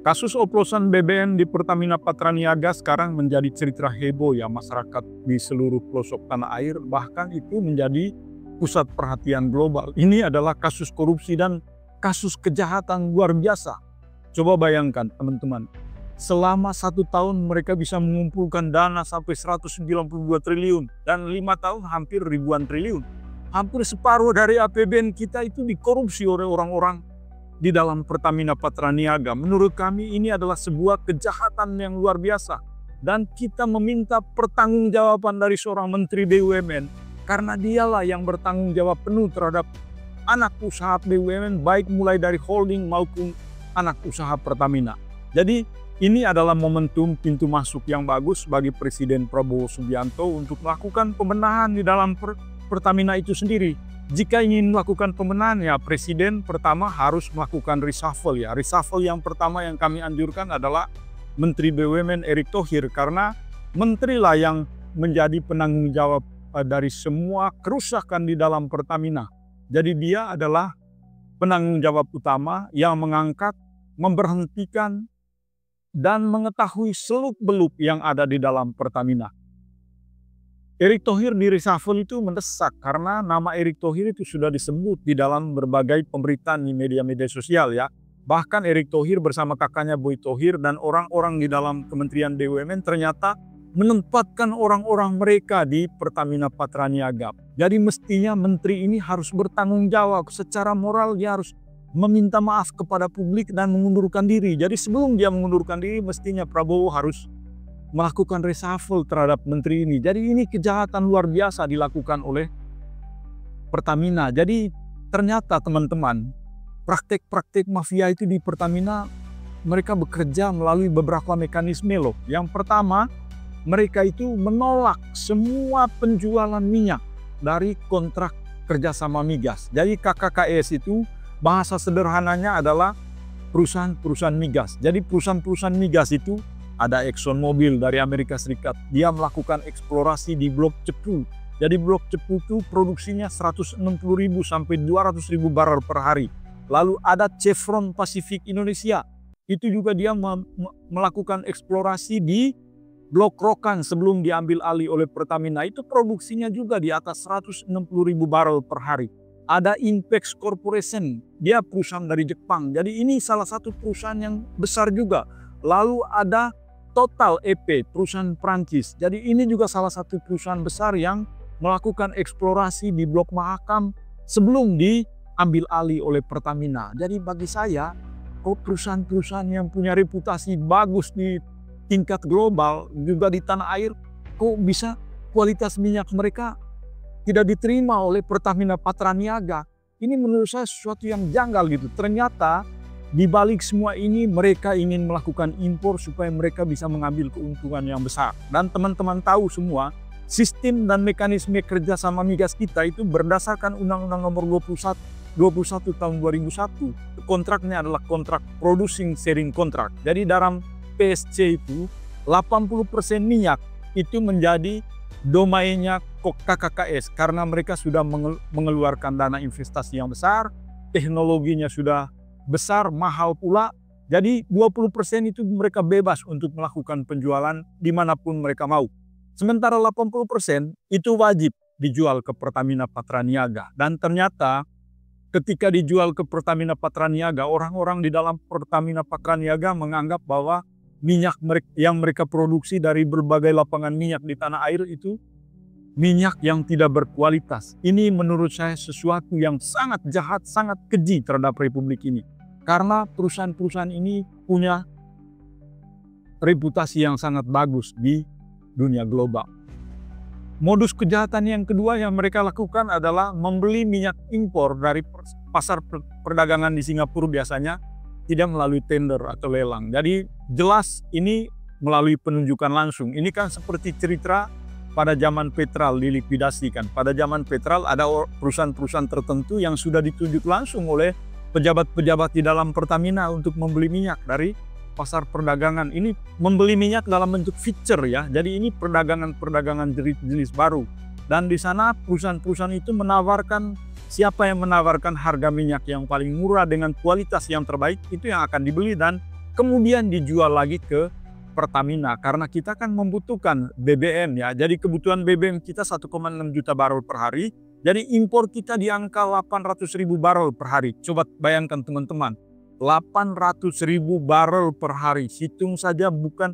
Kasus oplosan BBM di Pertamina Patraniaga sekarang menjadi cerita heboh ya masyarakat di seluruh pelosok tanah air, bahkan itu menjadi pusat perhatian global. Ini adalah kasus korupsi dan kasus kejahatan luar biasa. Coba bayangkan teman-teman, selama 1 tahun mereka bisa mengumpulkan dana sampai 192 triliun dan 5 tahun hampir ribuan triliun. Hampir separuh dari APBN kita itu dikorupsi oleh orang-orang di dalam Pertamina Patraniaga. Menurut kami ini adalah sebuah kejahatan yang luar biasa. Dan kita meminta pertanggungjawaban dari seorang Menteri BUMN karena dialah yang bertanggung jawab penuh terhadap anak usaha BUMN baik mulai dari holding maupun anak usaha Pertamina. Jadi ini adalah momentum pintu masuk yang bagus bagi Presiden Prabowo Subianto untuk melakukan pembenahan di dalam Pertamina itu sendiri. Jika ingin melakukan pembenahan ya Presiden pertama harus melakukan reshuffle ya. Reshuffle yang pertama yang kami anjurkan adalah Menteri BUMN Erick Thohir karena menteri lah yang menjadi penanggung jawab dari semua kerusakan di dalam Pertamina. Jadi dia adalah penanggung jawab utama yang mengangkat, memberhentikan dan mengetahui seluk-beluk yang ada di dalam Pertamina. Erick Thohir di reshuffle itu mendesak karena nama Erick Thohir itu sudah disebut di dalam berbagai pemberitaan di media-media sosial ya. Bahkan Erick Thohir bersama kakaknya Boy Thohir dan orang-orang di dalam Kementerian BUMN ternyata menempatkan orang-orang mereka di Pertamina Patraniaga. Jadi mestinya menteri ini harus bertanggung jawab secara moral, dia harus meminta maaf kepada publik dan mengundurkan diri. Jadi sebelum dia mengundurkan diri mestinya Prabowo harus melakukan reshuffle terhadap menteri ini. Jadi ini kejahatan luar biasa dilakukan oleh Pertamina. Jadi ternyata teman-teman, praktek-praktek mafia itu di Pertamina mereka bekerja melalui beberapa mekanisme loh. Yang pertama, mereka itu menolak semua penjualan minyak dari kontrak kerjasama migas. Jadi KKKS itu bahasa sederhananya adalah perusahaan-perusahaan migas. Jadi perusahaan-perusahaan migas itu ada Exxon Mobil dari Amerika Serikat. Dia melakukan eksplorasi di Blok Cepu. Jadi Blok Cepu itu produksinya 160.000 sampai 200.000 barrel per hari. Lalu ada Chevron Pacific Indonesia. Itu juga dia melakukan eksplorasi di Blok Rokan sebelum diambil alih oleh Pertamina. Itu produksinya juga di atas 160.000 barrel per hari. Ada Inpex Corporation. Dia perusahaan dari Jepang. Jadi ini salah satu perusahaan yang besar juga. Lalu ada Total EP, perusahaan Prancis. Jadi ini juga salah satu perusahaan besar yang melakukan eksplorasi di Blok Mahakam sebelum diambil alih oleh Pertamina. Jadi bagi saya, perusahaan-perusahaan yang punya reputasi bagus di tingkat global, juga di tanah air, kok bisa kualitas minyak mereka tidak diterima oleh Pertamina Patraniaga. Ini menurut saya sesuatu yang janggal gitu. Ternyata di balik semua ini mereka ingin melakukan impor supaya mereka bisa mengambil keuntungan yang besar. Dan teman-teman tahu semua, sistem dan mekanisme kerjasama migas kita itu berdasarkan Undang-Undang Nomor 21 tahun 2001. Kontraknya adalah kontrak Producing Sharing Contract. Jadi dalam PSC itu 80% minyak itu menjadi domainnya KKKS karena mereka sudah mengeluarkan dana investasi yang besar, teknologinya sudah besar, mahal pula. Jadi 20% itu mereka bebas untuk melakukan penjualan dimanapun mereka mau. Sementara 80% itu wajib dijual ke Pertamina Patraniaga. Dan ternyata ketika dijual ke Pertamina Patraniaga, orang-orang di dalam Pertamina Patraniaga menganggap bahwa minyak yang mereka produksi dari berbagai lapangan minyak di tanah air itu minyak yang tidak berkualitas. Ini menurut saya sesuatu yang sangat jahat, sangat keji terhadap Republik ini. Karena perusahaan-perusahaan ini punya reputasi yang sangat bagus di dunia global. Modus kejahatan yang kedua yang mereka lakukan adalah membeli minyak impor dari pasar perdagangan di Singapura biasanya tidak melalui tender atau lelang. Jadi jelas ini melalui penunjukan langsung. Ini kan seperti cerita pada zaman Petral dilikuidasikan. Pada zaman Petral ada perusahaan-perusahaan tertentu yang sudah ditunjuk langsung oleh pejabat-pejabat di dalam Pertamina untuk membeli minyak dari pasar perdagangan. Ini membeli minyak dalam bentuk voucher ya. Jadi ini perdagangan jenis baru. Dan di sana perusahaan-perusahaan itu menawarkan, siapa yang menawarkan harga minyak yang paling murah dengan kualitas yang terbaik, itu yang akan dibeli dan kemudian dijual lagi ke Pertamina karena kita kan membutuhkan BBM ya. Jadi kebutuhan BBM kita 1,6 juta barrel per hari. Jadi impor kita di angka 800.000 barrel per hari. Coba bayangkan teman-teman, 800.000 barrel per hari. Hitung saja bukan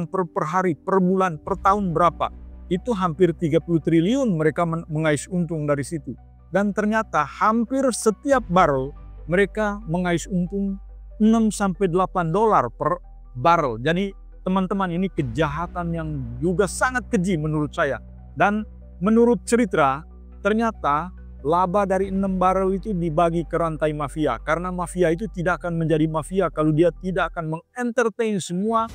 per hari, per bulan, per tahun berapa. Itu hampir 30 triliun mereka mengais untung dari situ. Dan ternyata hampir setiap barrel mereka mengais untung 6-8 dolar per barrel. Jadi teman-teman, ini kejahatan yang juga sangat keji menurut saya. Dan menurut cerita, ternyata laba dari 6 barrel itu dibagi ke rantai mafia. Karena mafia itu tidak akan menjadi mafia kalau dia tidak akan mengentertain semua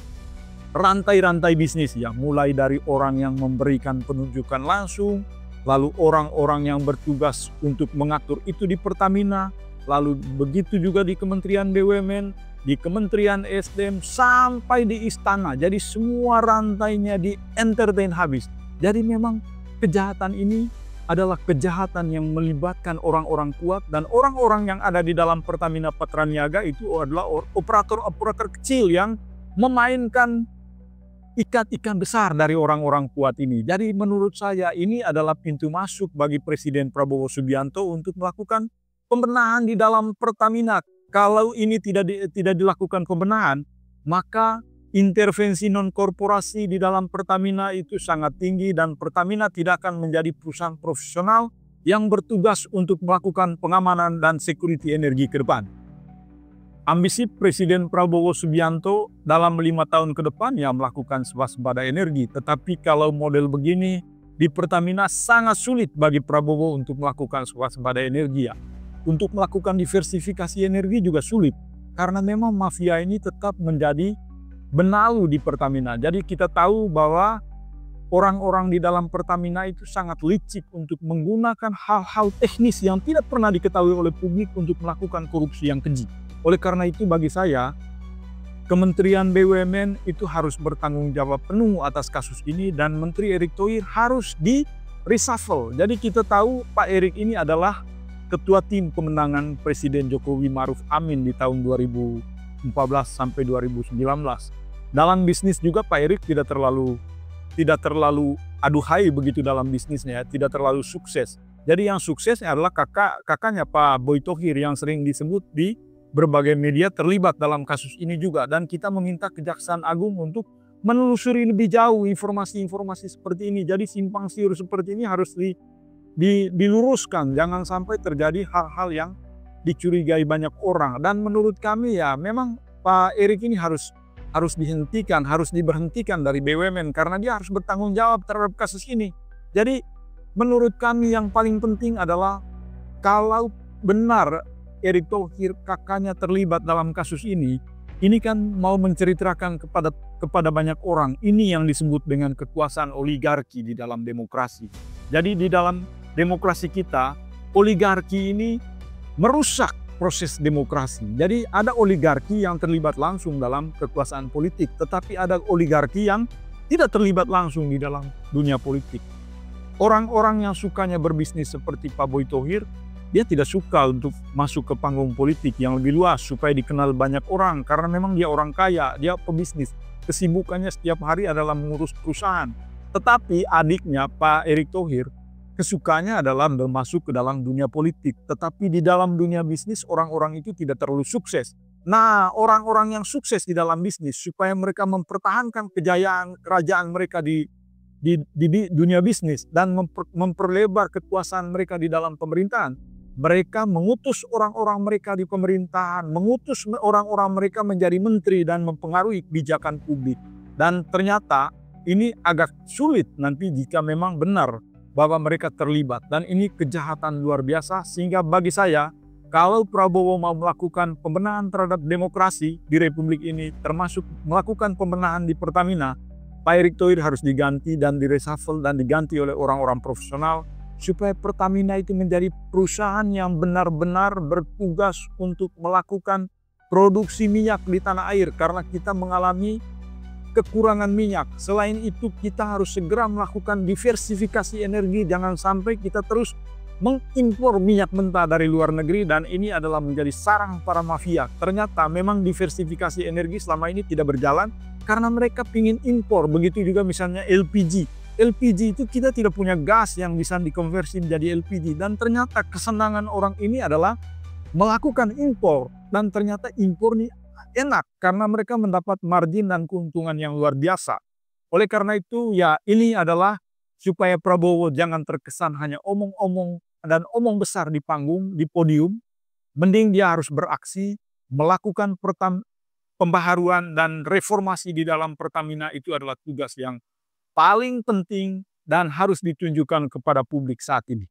rantai-rantai bisnis ya. Mulai dari orang yang memberikan penunjukan langsung, lalu orang-orang yang bertugas untuk mengatur itu di Pertamina, lalu begitu juga di Kementerian BUMN, di Kementerian SDM, sampai di istana. Jadi semua rantainya di entertain habis. Jadi memang kejahatan ini adalah kejahatan yang melibatkan orang-orang kuat, dan orang-orang yang ada di dalam Pertamina Patraniaga itu adalah operator-operator kecil yang memainkan ikan-ikan besar dari orang-orang kuat ini. Jadi menurut saya ini adalah pintu masuk bagi Presiden Prabowo Subianto untuk melakukan pembenahan di dalam Pertamina. Kalau ini tidak dilakukan pembenahan, maka intervensi non-korporasi di dalam Pertamina itu sangat tinggi, dan Pertamina tidak akan menjadi perusahaan profesional yang bertugas untuk melakukan pengamanan dan security energi ke depan. Ambisi Presiden Prabowo Subianto dalam 5 tahun ke depan ya melakukan swasembada energi. Tetapi kalau model begini di Pertamina sangat sulit bagi Prabowo untuk melakukan swasembada energi ya. Untuk melakukan diversifikasi energi juga sulit. Karena memang mafia ini tetap menjadi benalu di Pertamina. Jadi kita tahu bahwa orang-orang di dalam Pertamina itu sangat licik untuk menggunakan hal-hal teknis yang tidak pernah diketahui oleh publik untuk melakukan korupsi yang keji. Oleh karena itu bagi saya, Kementerian BUMN itu harus bertanggung jawab penuh atas kasus ini, dan Menteri Erick Thohir harus di reshuffle. Jadi kita tahu Pak Erick ini adalah ketua tim pemenangan Presiden Jokowi Ma'ruf Amin di tahun 2014 sampai 2019. Dalam bisnis juga Pak Erick tidak terlalu aduhai begitu dalam bisnisnya, tidak terlalu sukses. Jadi yang sukses adalah kakaknya Pak Boy Thohir yang sering disebut di berbagai media terlibat dalam kasus ini juga. Dan kita meminta Kejaksaan Agung untuk menelusuri lebih jauh informasi-informasi seperti ini. Jadi simpang siur seperti ini harus diluruskan, jangan sampai terjadi hal-hal yang dicurigai banyak orang. Dan menurut kami ya memang Pak Erick ini harus dihentikan, harus diberhentikan dari BUMN karena dia harus bertanggung jawab terhadap kasus ini. Jadi menurut kami yang paling penting adalah kalau benar Erick Thohir kakaknya terlibat dalam kasus ini kan mau menceritakan kepada banyak orang, ini yang disebut dengan kekuasaan oligarki di dalam demokrasi. Jadi di dalam demokrasi kita, oligarki ini merusak proses demokrasi. Jadi ada oligarki yang terlibat langsung dalam kekuasaan politik, tetapi ada oligarki yang tidak terlibat langsung di dalam dunia politik. Orang-orang yang sukanya berbisnis seperti Pak Boy Thohir, dia tidak suka untuk masuk ke panggung politik yang lebih luas supaya dikenal banyak orang, karena memang dia orang kaya, dia pebisnis. Kesibukannya setiap hari adalah mengurus perusahaan. Tetapi adiknya Pak Erick Thohir kesukanya adalah masuk ke dalam dunia politik. Tetapi di dalam dunia bisnis orang-orang itu tidak terlalu sukses. Nah, orang-orang yang sukses di dalam bisnis supaya mereka mempertahankan kejayaan kerajaan mereka di dunia bisnis dan memperlebar kekuasaan mereka di dalam pemerintahan, mereka mengutus orang-orang mereka di pemerintahan, mengutus orang-orang mereka menjadi menteri dan mempengaruhi kebijakan publik. Dan ternyata ini agak sulit nanti jika memang benar bahwa mereka terlibat. Dan ini kejahatan luar biasa, sehingga bagi saya, kalau Prabowo mau melakukan pembenahan terhadap demokrasi di Republik ini, termasuk melakukan pembenahan di Pertamina, Pak Erick Thohir harus diganti dan direshuffle dan diganti oleh orang-orang profesional, supaya Pertamina itu menjadi perusahaan yang benar-benar bertugas untuk melakukan produksi minyak di tanah air, karena kita mengalami kekurangan minyak. Selain itu kita harus segera melakukan diversifikasi energi, jangan sampai kita terus mengimpor minyak mentah dari luar negeri, dan ini adalah menjadi sarang para mafia. Ternyata memang diversifikasi energi selama ini tidak berjalan karena mereka ingin impor. Begitu juga misalnya LPG. LPG itu kita tidak punya gas yang bisa dikonversi menjadi LPG, dan ternyata kesenangan orang ini adalah melakukan impor, dan ternyata impor ini enak karena mereka mendapat margin dan keuntungan yang luar biasa. Oleh karena itu ya, ini adalah supaya Prabowo jangan terkesan hanya omong-omong dan omong besar di panggung, di podium, mending dia harus beraksi, melakukan pembaharuan dan reformasi di dalam Pertamina. Itu adalah tugas yang paling penting dan harus ditunjukkan kepada publik saat ini.